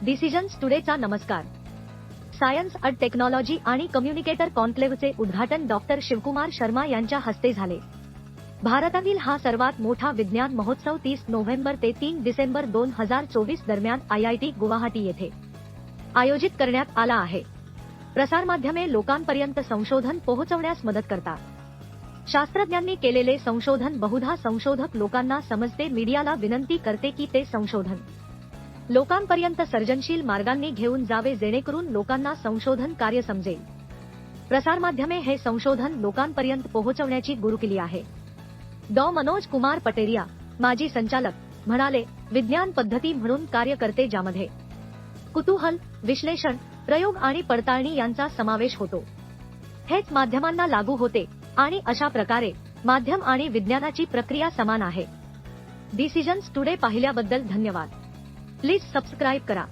Decisions टुडेचा नमस्कार. Science and technology आणि communicator कॉन्क्लेव्हचे उद्घाटन डॉक्टर शिवकुमार शर्मा यांच्या हस्ते झाले. भारतातील हा सर्वात मोठा विज्ञान महोत्सव 30 नोव्हेंबर ते 3 डिसेंबर 2024 दरम्यान IIT गुवाहाटी येथे आयोजित करण्यात आला आहे. प्रसारमाध्यमे लोकांपर्यंत संशोधन पोहोचवण्यास मदत करतात. शास्त्रज्ञांनी केलेले संशोधन बहुधा संशोधक लोकांना समजते. मीडियाला विनंती करते की ते संशोधन लोकांपर्यंत सर्जनशील मार्गांनी घेऊन जावे जेणेकरून लोकांना संशोधन कार्य समजेल. प्रसारमाध्यमे हे संशोधन लोकांपर्यंत पोहोचवण्याची गुरुकिल्ली आहे. डॉ. मनोज कुमार पटेरिया, माजी संचालक, म्हणाले, विज्ञान पद्धती म्हणून कार्य करते ज्यामध्ये कुतूहल, विश्लेषण, प्रयोग आणि पडताळणी यांचा समावेश होतो. हेच माध्यमांना लागू होते आणि अशा प्रकारे माध्यम आणि विज्ञानाची प्रक्रिया समान आहे. डिसिजन्स टुडे पाहिल्याबद्दल धन्यवाद. प्लीज सबस्क्राईब करा.